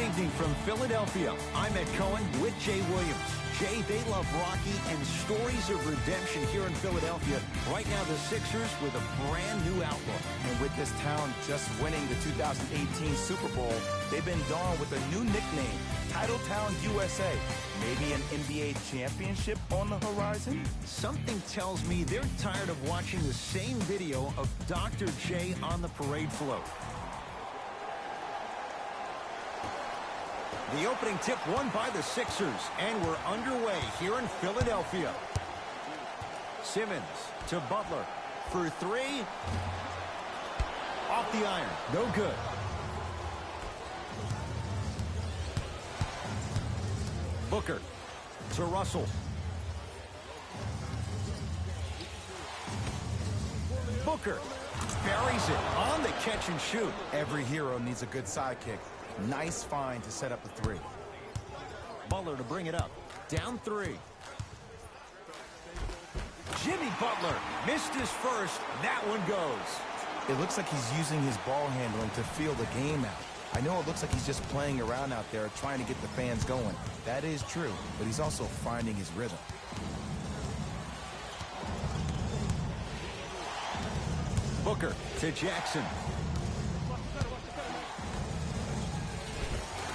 evening from Philadelphia. I'm Ed Cohen with Jay Williams. Jay, they love Rocky and stories of redemption here in Philadelphia. Right now, the Sixers with a brand new outlook. And with this town just winning the 2018 Super Bowl, they've been donned with a new nickname, Titletown USA. Maybe an NBA championship on the horizon? Something tells me they're tired of watching the same video of Dr. J on the parade float. The opening tip won by the Sixers, and we're underway here in Philadelphia. Simmons to Butler for three. Off the iron, no good. Booker to Russell. Booker buries it on the catch and shoot. Every hero needs a good sidekick. Nice find to set up a three. Butler to bring it up. Down three. Jimmy Butler missed his first. That one goes. It looks like he's using his ball handling to feel the game out. I know it looks like he's just playing around out there trying to get the fans going. That is true, but he's also finding his rhythm. Booker to Jackson.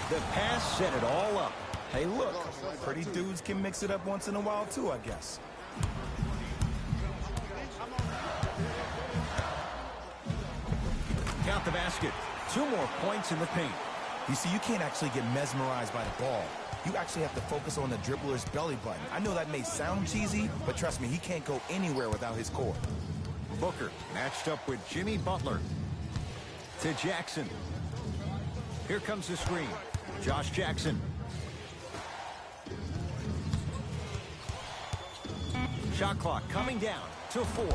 The pass set it all up. Hey, look, pretty dudes can mix it up once in a while, too, I guess. Count the basket. 2 more points in the paint. You see, you can't actually get mesmerized by the ball. You actually have to focus on the dribbler's belly button. I know that may sound cheesy, but trust me, he can't go anywhere without his core. Booker matched up with Jimmy Butler. To Jackson. Here comes the screen. Josh Jackson. Shot clock coming down to 4.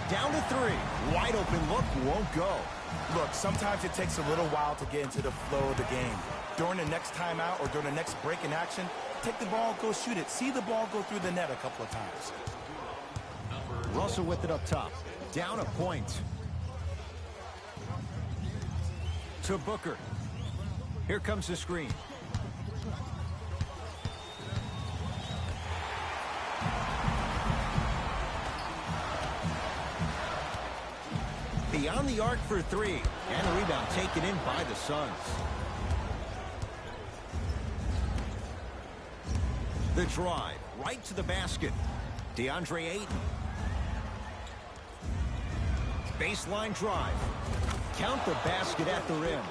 Down to 3. Wide open look won't go. Look, sometimes it takes a little while to get into the flow of the game. During the next timeout or during the next break in action, take the ball, go shoot it. See the ball go through the net a couple of times. Russell with it up top. Down a point. To Booker. Here comes the screen. Beyond the arc for 3. And the rebound taken in by the Suns. The drive right to the basket. DeAndre Ayton. Baseline drive. Count the basket at the rim.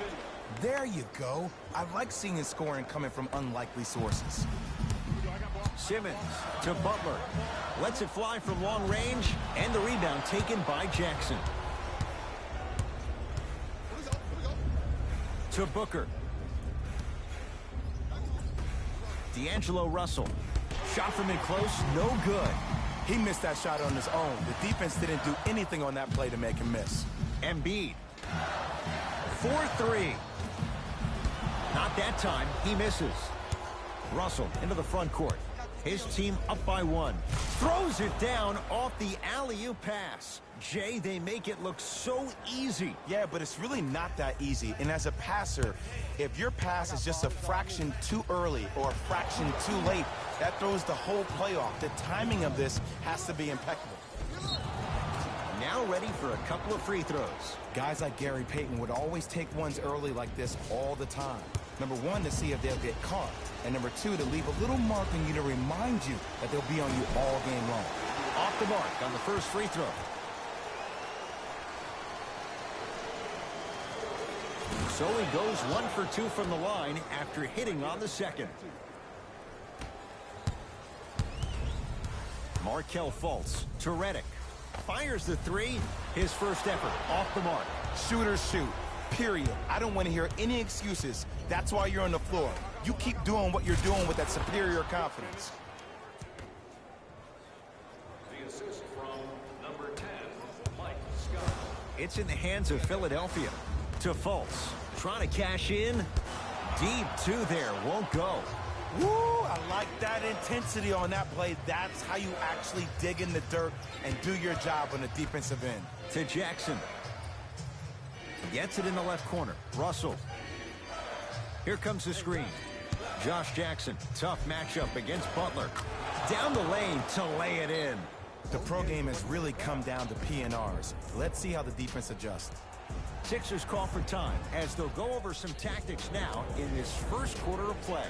There you go. I like seeing his scoring coming from unlikely sources. Simmons to Butler. Lets it fly from long range. And the rebound taken by Jackson. To Booker. D'Angelo Russell. Shot from in close, no good. He missed that shot on his own. The defense didn't do anything on that play to make him miss. Embiid. 4-3. Not that time. He misses. Russell into the front court. His team up by 1. Throws it down off the alley-oop pass. Jay, they make it look so easy. Yeah, but it's really not that easy. And as a passer, if your pass is just a fraction too early or a fraction too late, that throws the whole play off. The timing of this has to be impeccable. Now ready for a couple of free throws. Guys like Gary Payton would always take ones early like this all the time. Number 1, to see if they'll get caught. And number 2, to leave a little mark on you to remind you that they'll be on you all game long. Off the mark on the first free throw. So he goes 1 for 2 from the line after hitting on the second. Markelle Fultz to Redick. Fires the 3. His first effort off the mark. Shooters shoot. Period. I don't want to hear any excuses. That's why you're on the floor. You keep doing what you're doing with that superior confidence. The assist from number 10, Mike Scott. It's in the hands of Philadelphia. To Fultz. Trying to cash in. Deep 2 there. Won't go. Woo! I like that intensity on that play. That's how you actually dig in the dirt and do your job on the defensive end. To Jackson. Gets it in the left corner. Russell. Here comes the screen. Josh Jackson, tough matchup against Butler. Down the lane to lay it in. The pro game has really come down to PNRs. Let's see how the defense adjusts. Sixers call for time as they'll go over some tactics now in this first quarter of play.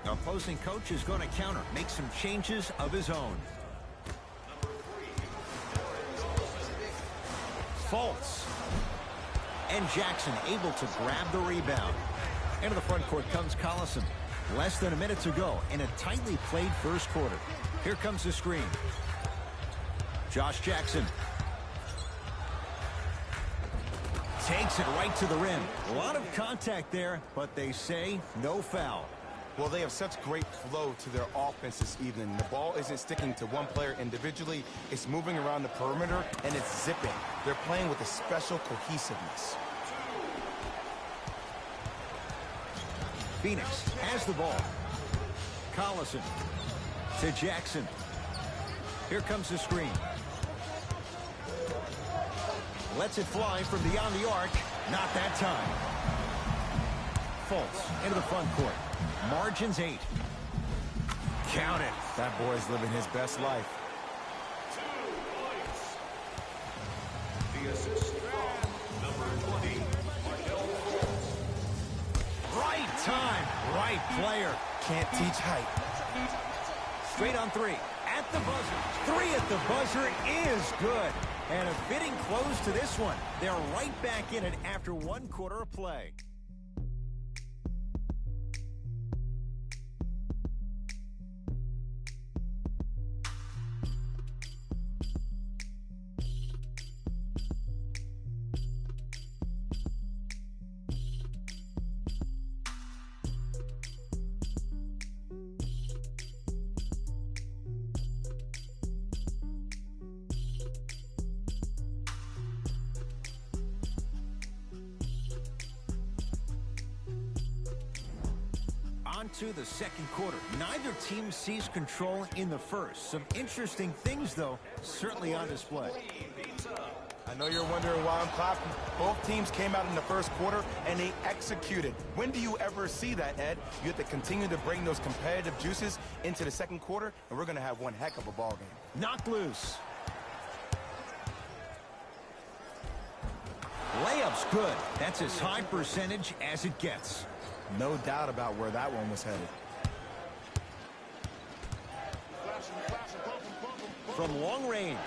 Opposing coach is going to counter, make some changes of his own. Fultz. And Jackson able to grab the rebound. Into the front court comes Collison. Less than a minute to go in a tightly played first quarter. Here comes the screen. Josh Jackson. Takes it right to the rim. A lot of contact there, but they say no foul. Well, they have such great flow to their offense this evening. The ball isn't sticking to one player individually. It's moving around the perimeter, and it's zipping. They're playing with a special cohesiveness. Phoenix has the ball. Collison to Jackson. Here comes the screen. Lets it fly from beyond the arc. Not that time. Fultz into the front court. Margins 8. Count it. That boy's living his best life. The assist from number 20, Markelle Fultz. Right time, right player. Can't teach height. Straight on three. At the buzzer. Three at the buzzer is good. And a fitting close to this one. They're right back in it after one quarter of play. To the second quarter. Neither team sees control in the first. Some interesting things, though, certainly on display. I know you're wondering why I'm clapping. Both teams came out in the first quarter, and they executed. When do you ever see that, Ed? You have to continue to bring those competitive juices into the second quarter, and we're going to have one heck of a ball game. Knocked loose. Layup's good. That's as high percentage as it gets. No doubt about where that one was headed. From long range.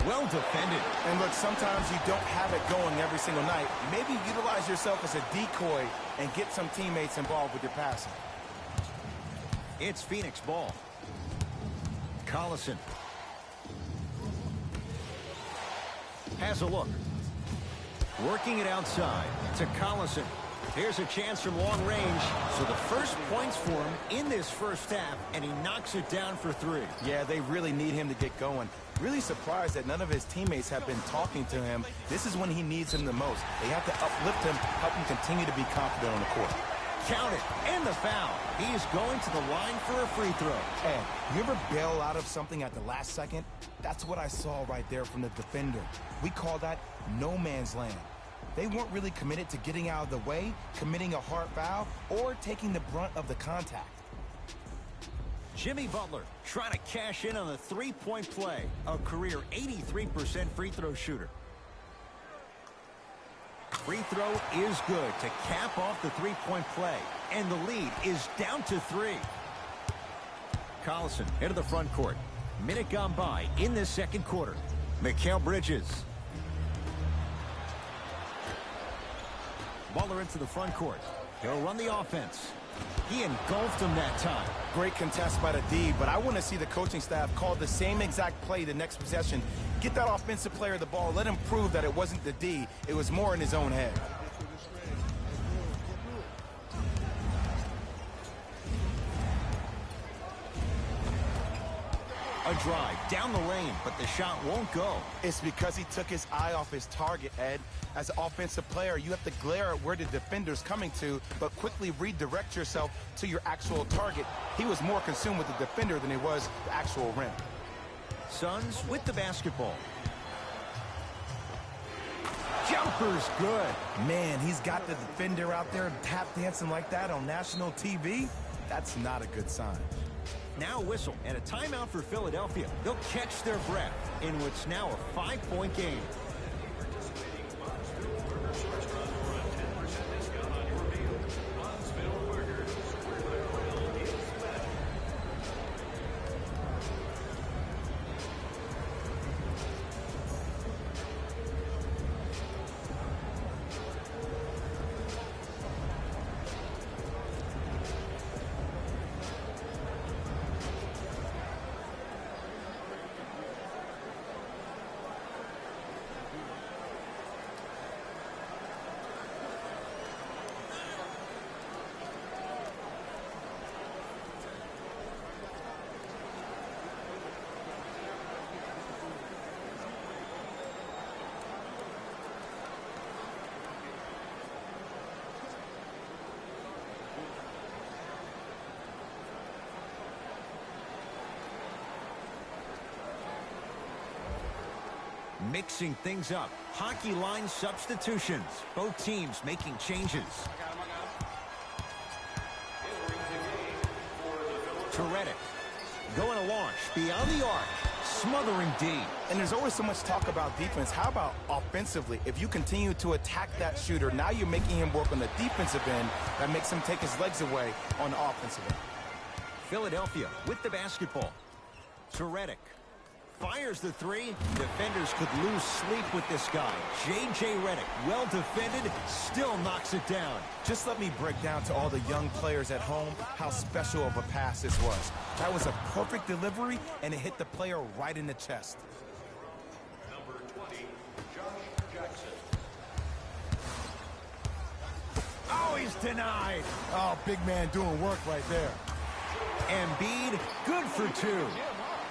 Well defended. And look, sometimes you don't have it going every single night. Maybe utilize yourself as a decoy and get some teammates involved with your passing. It's Phoenix ball. Collison. Has a look. Working it outside to Collison. Here's a chance from long range. So the first points for him in this first half, and he knocks it down for 3. Yeah, they really need him to get going. Really surprised that none of his teammates have been talking to him. This is when he needs him the most. They have to uplift him, help him continue to be confident on the court. Count it, and the foul. He is going to the line for a free throw. Hey, you ever bail out of something at the last second? That's what I saw right there from the defender. We call that no man's land. They weren't really committed to getting out of the way, committing a hard foul, or taking the brunt of the contact. Jimmy Butler trying to cash in on the three-point play. A career 83% free throw shooter. free throw is good to cap off the three-point play. And the lead is down to 3. Collison into the front court. Minute gone by in this second quarter. Mikal Bridges. Butler into the front court. He'll run the offense. He engulfed him that time. Great contest by the D, but I want to see the coaching staff call the same exact play the next possession. Get that offensive player the ball. Let him prove that it wasn't the D. It was more in his own head. A drive down the lane, but the shot won't go. It's because he took his eye off his target, Ed. As an offensive player, you have to glare at where the defender's coming to, but quickly redirect yourself to your actual target. He was more consumed with the defender than he was the actual rim. Suns with the basketball. Jumper's good. Man, he's got the defender out there tap dancing like that on national TV. That's not a good sign. Now a whistle and a timeout for Philadelphia. They'll catch their breath in what's now a 5-point game. Mixing things up. Hockey line substitutions. Both teams making changes. To Redick. Going to launch. Beyond the arc. Smothering D. And there's always so much talk about defense. How about offensively? If you continue to attack that shooter, now you're making him work on the defensive end. That makes him take his legs away on the offensive end. Philadelphia with the basketball. To Redick. Fires the 3. Defenders could lose sleep with this guy. J.J. Redick, well defended, still knocks it down. Just let me break down to all the young players at home how special of a pass this was. That was a perfect delivery, and it hit the player right in the chest. Number 20, Josh Jackson. Oh, he's denied. Oh, big man doing work right there. Embiid, good for 2.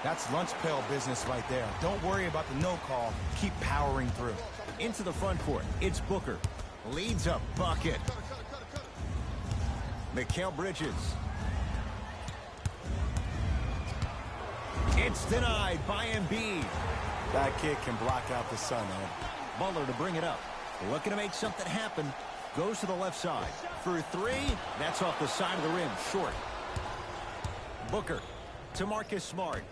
That's lunch pail business right there. Don't worry about the no call. Keep powering through. Into the front court, it's Booker. Leads a bucket. Mikal Bridges. It's denied by Embiid. That kid can block out the sun, man. Butler to bring it up. Looking to make something happen. Goes to the left side. For 3, that's off the side of the rim, short. Booker to Marcus Smart.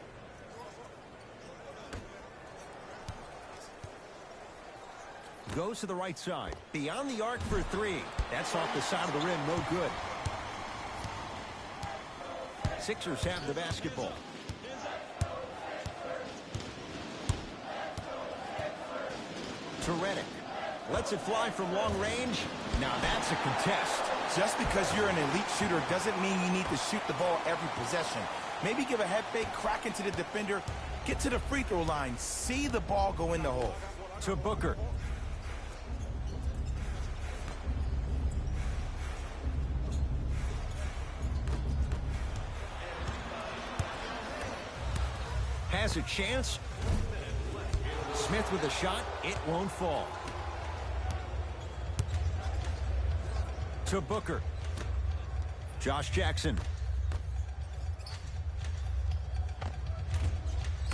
Goes to the right side. Beyond the arc for 3. That's off the side of the rim. No good. Sixers have the basketball. To Redick. Lets it fly from long range. Now that's a contest. Just because you're an elite shooter doesn't mean you need to shoot the ball every possession. Maybe give a head fake, crack into the defender, get to the free throw line, see the ball go in the hole. To Booker. Has a chance. Smith with a shot. It won't fall. To Booker. Josh Jackson.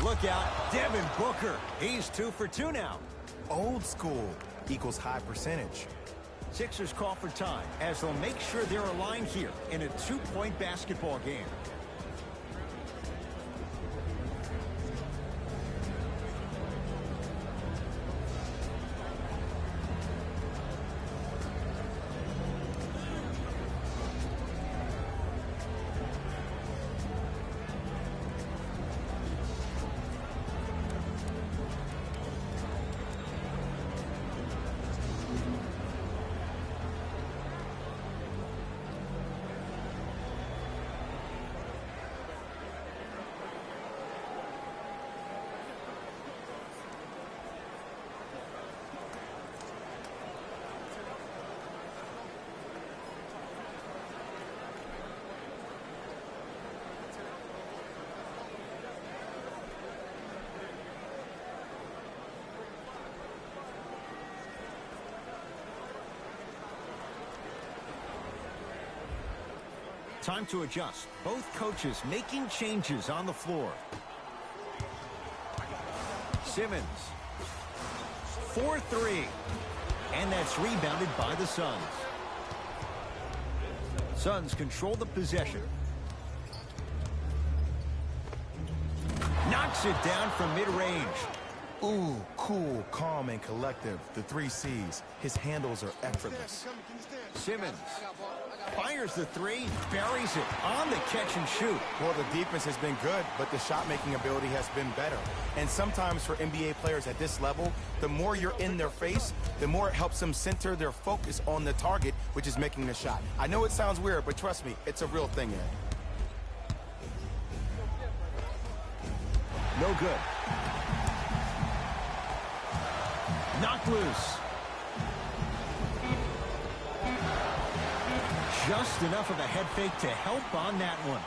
Look out. Devin Booker. He's 2 for 2 now. Old school equals high percentage. Sixers call for time as they'll make sure they're aligned here in a 2-point basketball game. Time to adjust. Both coaches making changes on the floor. Simmons. 4-3. And that's rebounded by the Suns. Suns control the possession. Knocks it down from mid-range. Ooh, cool, calm, and collective. The 3 C's. His handles are effortless. Simmons fires the 3, buries it on the catch and shoot. Well, the defense has been good, but the shot-making ability has been better. And sometimes for NBA players at this level, the more you're in their face, the more it helps them center their focus on the target, which is making the shot. I know it sounds weird, but trust me, it's a real thing, Ed. No good. Knocked loose. Just enough of a head fake to help on that one.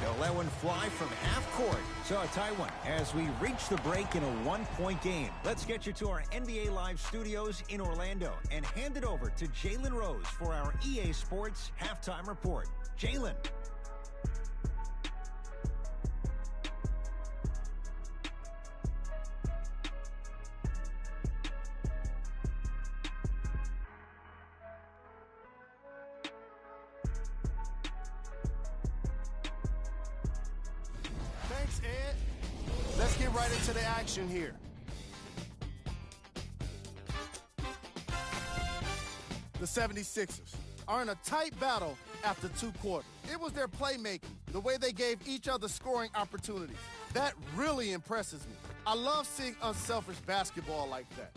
They'll let one fly from half court. So a tie one as we reach the break in a 1-point game. Let's get you to our NBA Live studios in Orlando and hand it over to Jalen Rose for our EA Sports Halftime Report. Jalen. Thanks, Ed. Let's get right into the action here. The 76ers are in a tight battle after 2 quarters. It was their playmaking, the way they gave each other scoring opportunities. That really impresses me. I love seeing unselfish basketball like that.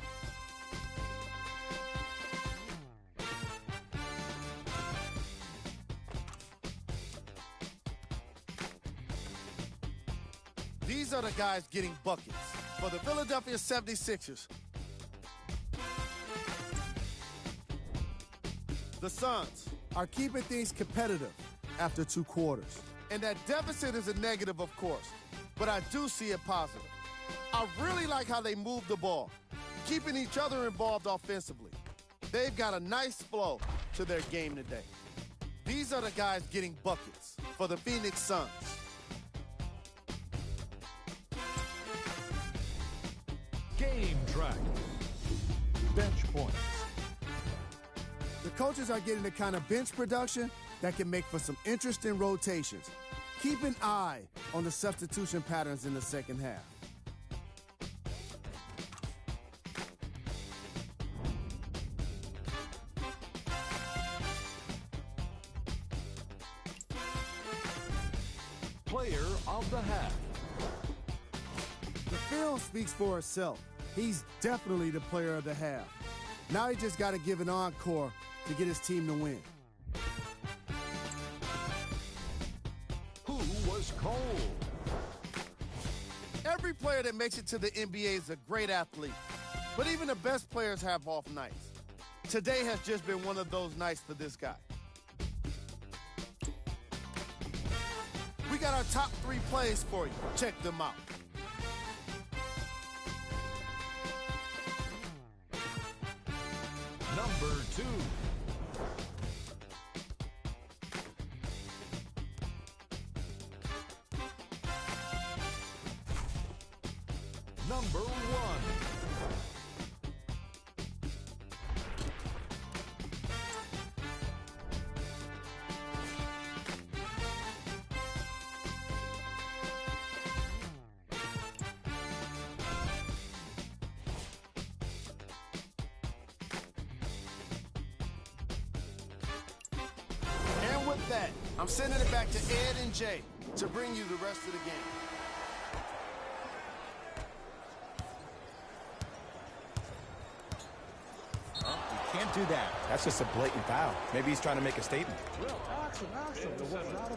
These are the guys getting buckets for the Philadelphia 76ers. The Suns are keeping things competitive after 2 quarters. And that deficit is a negative, of course, but I do see it positive. I really like how they move the ball, keeping each other involved offensively. They've got a nice flow to their game today. These are the guys getting buckets for the Phoenix Suns. Game track. Bench points. The coaches are getting the kind of bench production that can make for some interesting rotations. Keep an eye on the substitution patterns in the second half. Player of the half. The film speaks for itself. He's definitely the player of the half. Now he just got to give an encore to get his team to win. Who was cold? Every player that makes it to the NBA is a great athlete, but even the best players have off nights. Today has just been one of those nights for this guy. We got our top 3 plays for you. Check them out. Number 2. Number 1. And with that, I'm sending it back to Ed and Jay to bring you the rest of the game. Can't do that. That's just a blatant foul. Maybe he's trying to make a statement.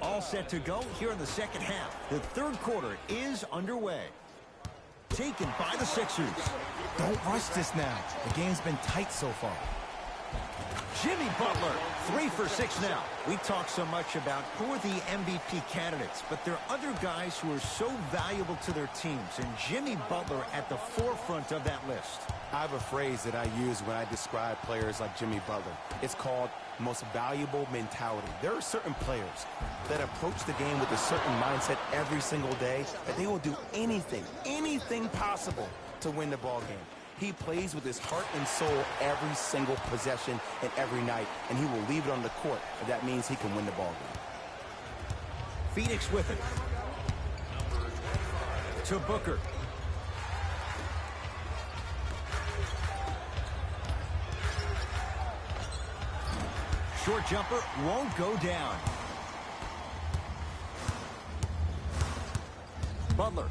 All set to go here in the second half. The third quarter is underway. Taken by the Sixers. Don't rush this now. The game's been tight so far. Jimmy Butler, 3 for 6 now. We talk so much about who are the MVP candidates, but there are other guys who are so valuable to their teams, and Jimmy Butler at the forefront of that list. I have a phrase that I use when I describe players like Jimmy Butler. It's called most valuable mentality. There are certain players that approach the game with a certain mindset every single day that they will do anything possible to win the ball game. He plays with his heart and soul every single possession and every night, and he will leave it on the court if that means he can win the ball game. Phoenix with it. To Booker. Short jumper won't go down. Butler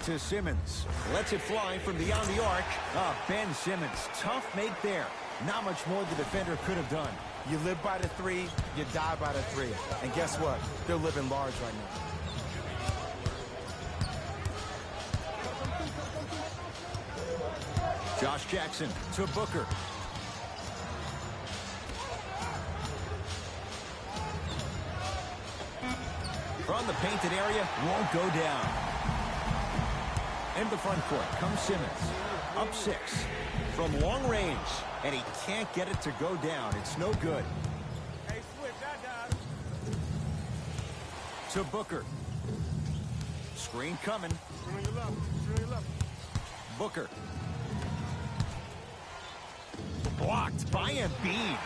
to Simmons. Lets it fly from beyond the arc. Ben Simmons. Tough make there. Not much more the defender could have done. You live by the three, you die by the three. And guess what? They're living large right now. Josh Jackson to Booker. From the painted area, won't go down. In the front court comes Simmons. Up 6 from long range, and he can't get it to go down. It's no good. Hey, switch that guy. To Booker. Screen coming. Booker. Blocked by Embiid.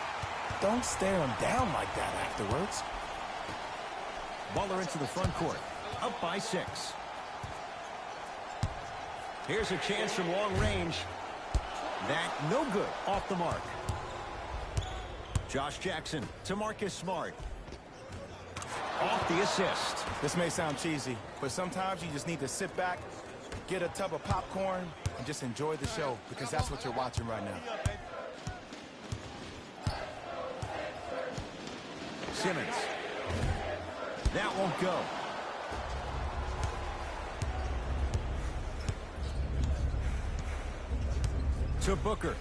Don't stare him down like that afterwards. Butler into the front court. Up by 6. Here's a chance from long range. That no good. Off the mark. Josh Jackson to Marcus Smart. Off the assist. This may sound cheesy, but sometimes you just need to sit back, get a tub of popcorn, and just enjoy the show, because that's what you're watching right now. Simmons. That won't go. To Booker.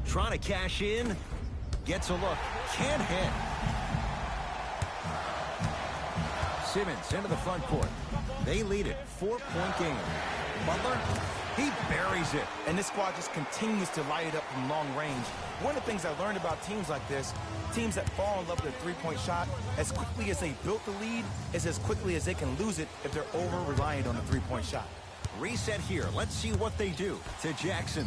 Trying to cash in. Gets a look. Can't hit. Simmons into the front court. They lead it. 4-point game. Butler, he buries it. And this squad just continues to light it up from long range. One of the things I learned about teams like this, teams that fall in love with their three-point shot, as quickly as they built the lead, is as quickly as they can lose it if they're over-reliant on the three-point shot. Reset here. Let's see what they do. To Jackson.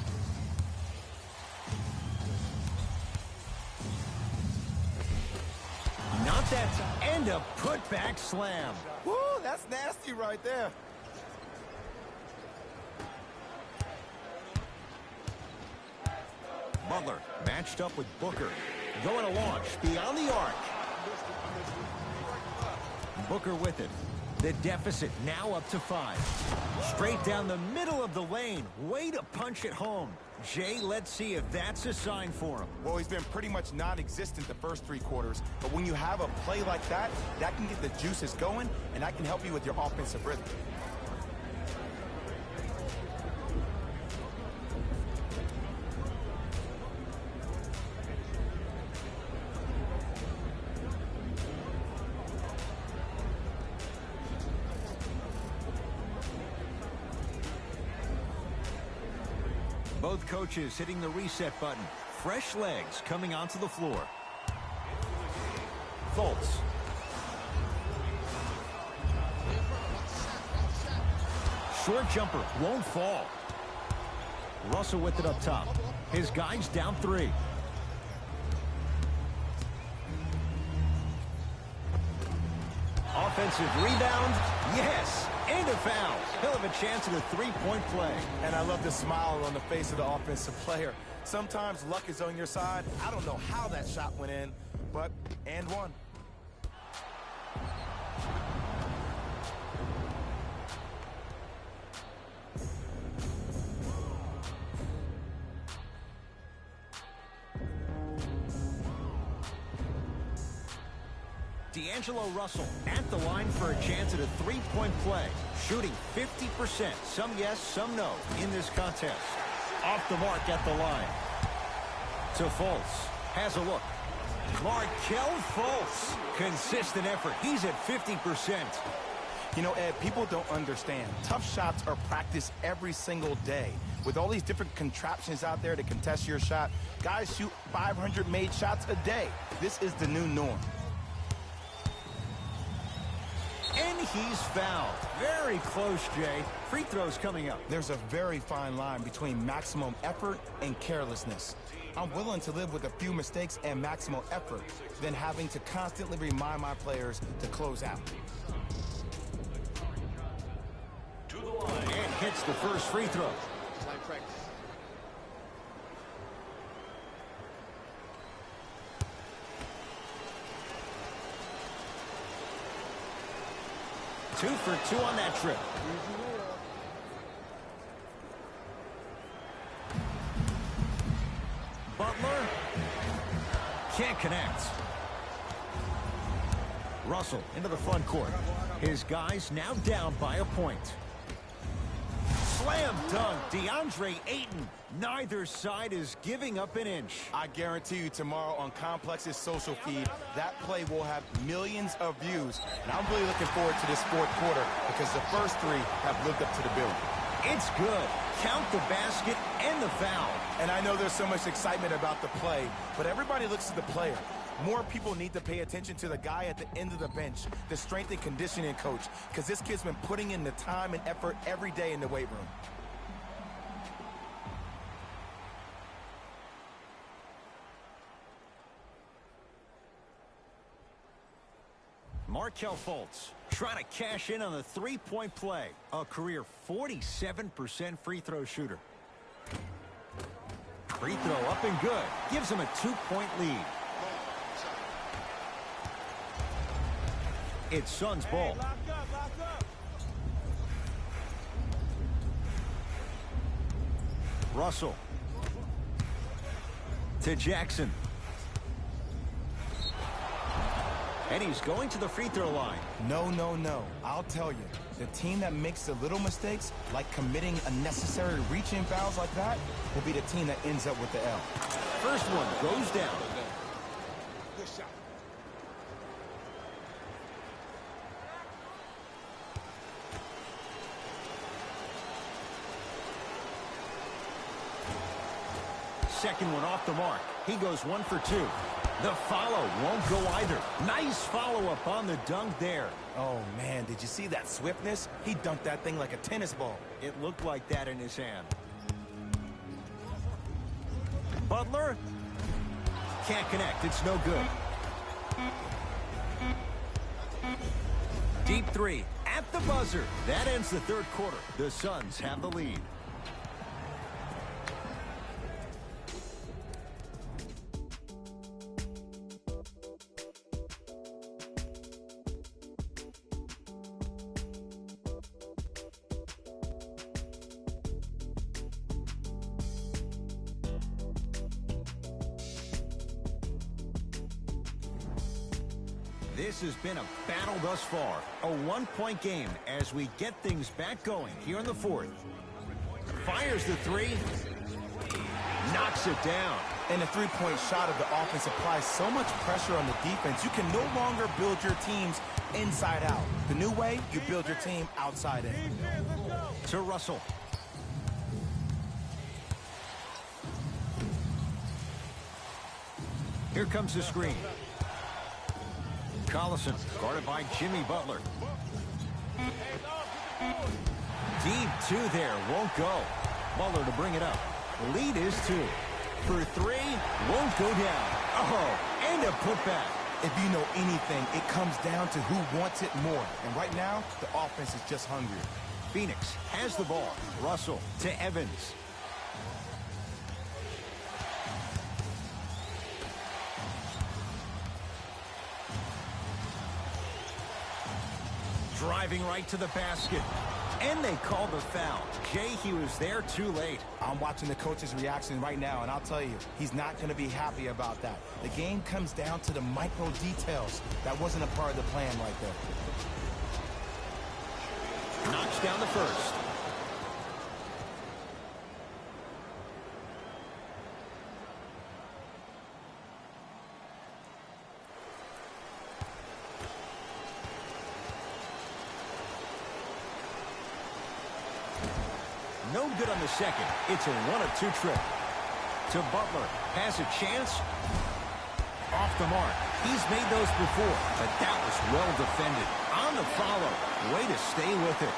Not that. And a putback slam. Woo, that's nasty right there. Butler matched up with Booker. Going to launch beyond the arc. Booker with it. The deficit now up to 5. Straight down the middle of the lane. Way to punch it home. Jay, let's see if that's a sign for him. Well, he's been pretty much non-existent the first 3 quarters, but when you have a play like that, that can get the juices going, and that can help you with your offensive rhythm. Both coaches hitting the reset button. Fresh legs coming onto the floor. Fultz. Short jumper won't fall. Russell with it up top. His guys down 3. Offensive rebound. Yes. And a foul. He'll have a chance at a 3-point play. And I love the smile on the face of the offensive player. Sometimes luck is on your side. I don't know how that shot went in, but and one. D'Angelo Russell at the line for a chance at a 3-point play. Shooting 50%. Some yes, some no in this contest. Off the mark at the line. To Fultz. Has a look. Markelle Fultz. Consistent effort. He's at 50%. You know, Ed, people don't understand. Tough shots are practiced every single day. With all these different contraptions out there to contest your shot, guys shoot 500 made shots a day. This is the new norm. And he's fouled. Very close, Jay. Free throws coming up. There's a very fine line between maximum effort and carelessness. I'm willing to live with a few mistakes and maximum effort than having to constantly remind my players to close out. To the line. And hits the first free throw. Two for two on that trip. Butler can't connect. Russell into the front court. His guys now down by a point. Slam dunk, DeAndre Ayton. Neither side is giving up an inch. I guarantee you tomorrow on Complex's social feed, that play will have millions of views. And I'm really looking forward to this fourth quarter because the first three have lived up to the billing. It's good. Count the basket and the foul. And I know there's so much excitement about the play, but everybody looks to the player. More people need to pay attention to the guy at the end of the bench, the strength and conditioning coach, because this kid's been putting in the time and effort every day in the weight room. Markelle Fultz trying to cash in on the three-point play. A career 47% free throw shooter. Free throw up and good. Gives him a 2-point lead. It's Suns ball. Lock up. Russell. To Jackson. And he's going to the free throw line. No. I'll tell you, the team that makes the little mistakes, like committing unnecessary reach-in fouls like that, will be the team that ends up with the L. First one goes down. Good shot. Second one off the mark. He goes 1 for 2. The follow won't go either. Nice follow-up on the dunk there. Oh, man, did you see that swiftness? He dunked that thing like a tennis ball. It looked like that in his hand. Butler can't connect. It's no good. Deep three at the buzzer. That ends the third quarter. The Suns have the lead. This has been a battle thus far. A one-point game as we get things back going here in the fourth. Fires the three. Knocks it down. And the three-point shot of the offense applies so much pressure on the defense, you can no longer build your teams inside out. The new way, you build your team outside in. To Russell. Here comes the screen. Collison, guarded by Jimmy Butler. Deep two there, won't go. Butler to bring it up. Lead is 2. For 3, won't go down. Oh, and a putback. If you know anything, it comes down to who wants it more. And right now, the offense is just hungry. Phoenix has the ball. Russell to Evans. Driving right to the basket. And they called the foul. Jay, he was there too late. I'm watching the coach's reaction right now, and I'll tell you, he's not going to be happy about that. The game comes down to the micro details. That wasn't a part of the plan right there. Knocks down the first. No good on the second. It's a 1-of-2 trip. To Butler. Has a chance. Off the mark. He's made those before, but that was well defended. On the follow. Way to stay with it.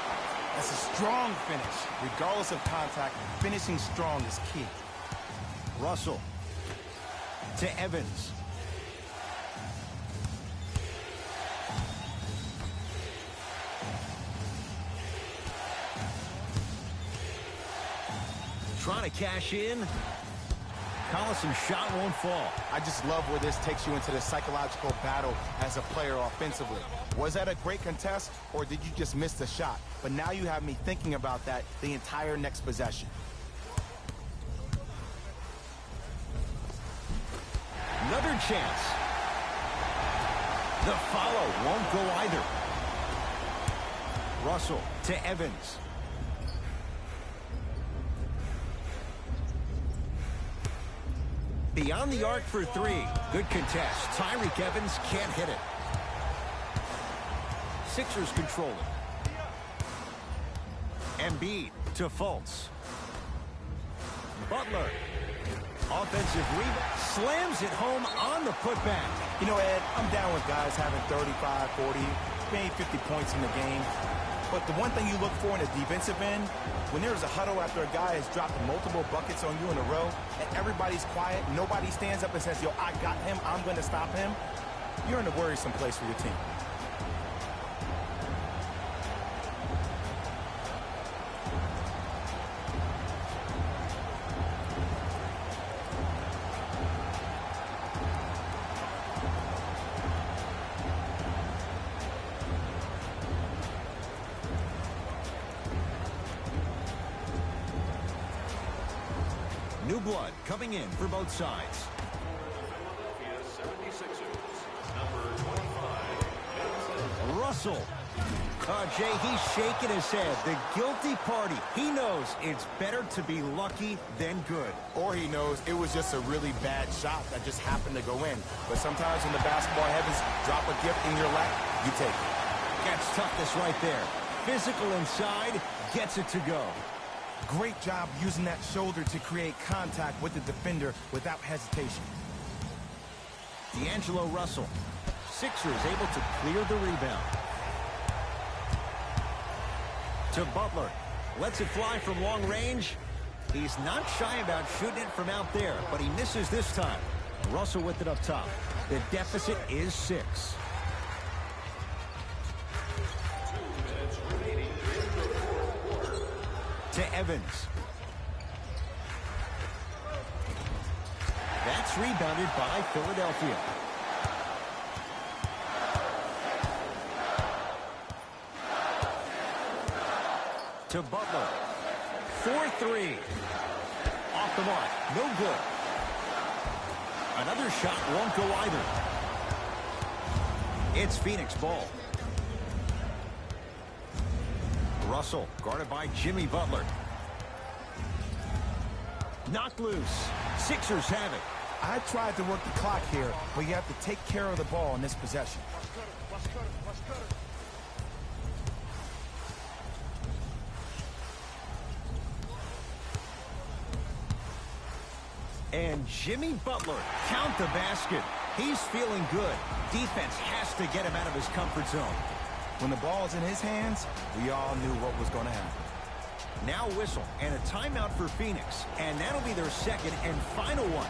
That's a strong finish. Regardless of contact, finishing strong is key. Russell. To Evans. Trying to cash in. Collison's shot won't fall. I just love where this takes you into the psychological battle as a player offensively. Was that a great contest, or did you just miss the shot? But now you have me thinking about that the entire next possession. Another chance. The follow won't go either. Russell to Evans. Beyond the arc for three. Good contest. Tyreke Evans can't hit it. Sixers control it. Embiid to Fultz. Butler. Offensive rebound. Slams it home on the putback. You know, Ed, I'm down with guys having 35, 40, maybe 50 points in the game. But the one thing you look for in a defensive end, when there's a huddle after a guy has dropped multiple buckets on you in a row, and everybody's quiet, nobody stands up and says, yo, I got him, I'm going to stop him, you're in a worrisome place for your team. New blood coming in for both sides. Philadelphia 76ers, number 25, Russell. Jay, he's shaking his head. The guilty party. He knows it's better to be lucky than good. Or he knows it was just a really bad shot that just happened to go in. But sometimes when the basketball heavens drop a gift in your lap, you take it. That's toughness right there. Physical inside, gets it to go. Great job using that shoulder to create contact with the defender without hesitation. D'Angelo Russell. Sixers able to clear the rebound. To Butler. Lets it fly from long range. He's not shy about shooting it from out there, but he misses this time. Russell with it up top. The deficit is 6. 2 minutes remaining in the fourth quarter. To Evans. That's rebounded by Philadelphia. To Butler. 4-3. Off the mark. No good. Another shot won't go either. It's Phoenix ball. Russell guarded by Jimmy Butler. Knocked loose. Sixers have it. I tried to work the clock here, but you have to take care of the ball in this possession. And Jimmy Butler count the basket. He's feeling good. Defense has to get him out of his comfort zone. When the ball's in his hands, we all knew what was going to happen. Now whistle and a timeout for Phoenix. And that'll be their second and final one.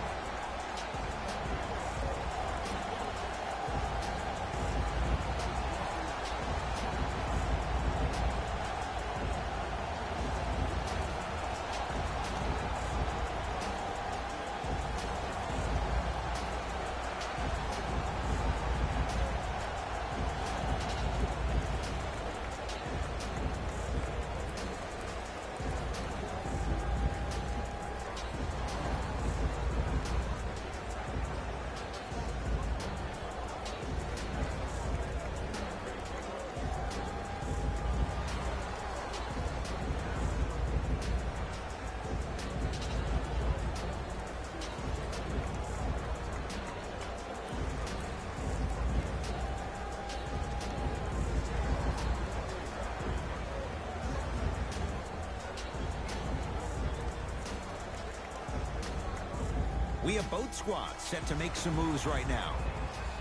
We have both squads set to make some moves right now.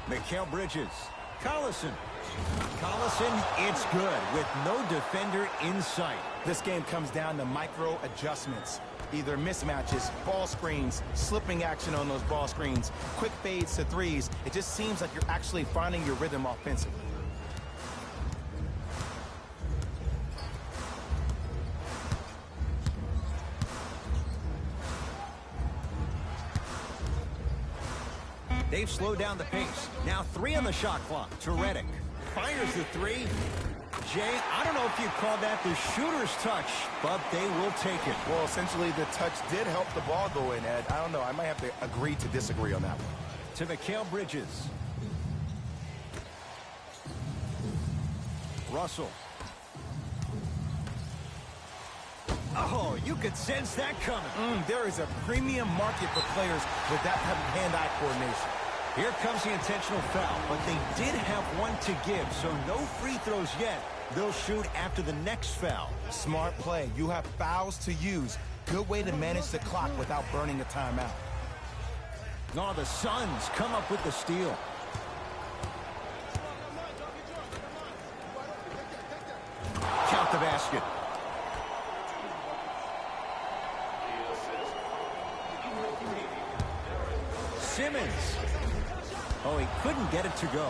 Mikal Bridges. Collison. Collison, it's good with no defender in sight. This game comes down to micro adjustments. Either mismatches, ball screens, slipping action on those ball screens, quick fades to threes. It just seems like you're actually finding your rhythm offensively. They've slowed down the pace. Now 3 on the shot clock to Redick. Fires the 3. Jay, I don't know if you call that the shooter's touch, but they will take it. Well, essentially, the touch did help the ball go in, Ed. I don't know. I might have to agree to disagree on that one. To Mikal Bridges. Russell. Oh, you could sense that coming. There is a premium market for players with that type of hand-eye coordination. Here comes the intentional foul, but they did have one to give, so no free throws yet. They'll shoot after the next foul. Smart play. You have fouls to use. Good way to manage the clock without burning a timeout. Oh, the Suns come up with the steal. Count the basket. Simmons. Oh, he couldn't get it to go.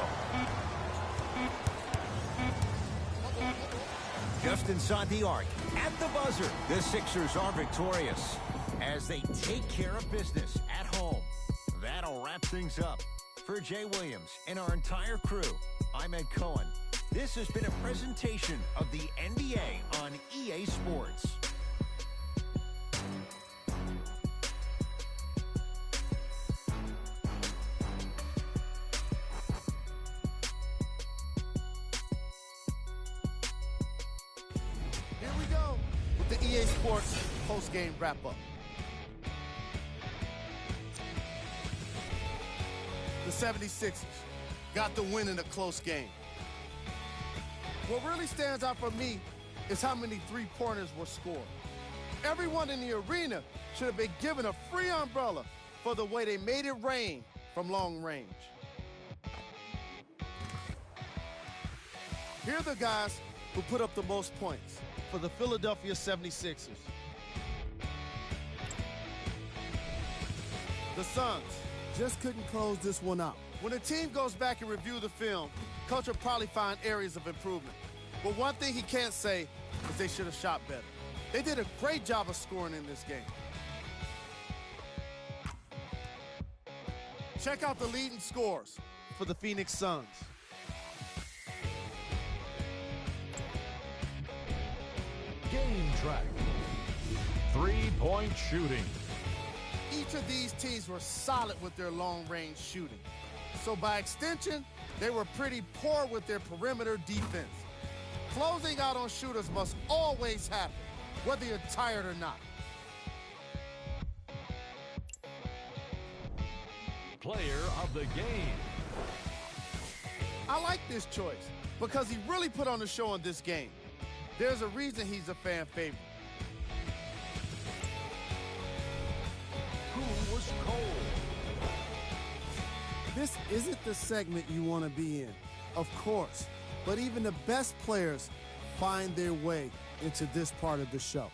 Just inside the arc. At the buzzer, the Sixers are victorious as they take care of business at home. That'll wrap things up. For Jay Williams and our entire crew, I'm Ed Cohen. This has been a presentation of the NBA on EA Sports. Here we go with the EA Sports post-game wrap-up. The 76ers got the win in a close game. What really stands out for me is how many three-pointers were scored. Everyone in the arena should have been given a free umbrella for the way they made it rain from long range. Here are the guys who put up the most points for the Philadelphia 76ers. The Suns just couldn't close this one out. When a team goes back and review the film, coach will probably find areas of improvement. But one thing he can't say is they should have shot better. They did a great job of scoring in this game. Check out the leading scores for the Phoenix Suns. Game track. 3-point shooting. Each of these teams were solid with their long-range shooting. So by extension, they were pretty poor with their perimeter defense. Closing out on shooters must always happen, whether you're tired or not. Player of the game. I like this choice because he really put on the show in this game. There's a reason he's a fan favorite. Who was cold? This isn't the segment you want to be in, of course, but even the best players find their way into this part of the show.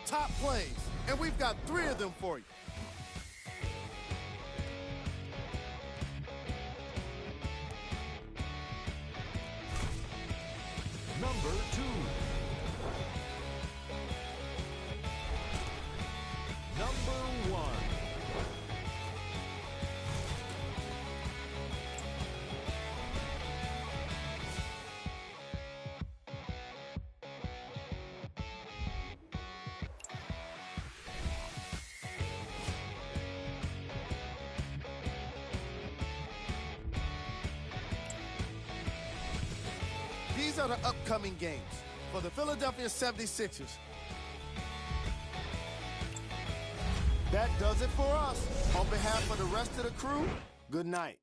Top plays, and we've got 3 of them for you. Number 2. Number 1. These are the upcoming games for the Philadelphia 76ers. That does it for us. On behalf of the rest of the crew, good night.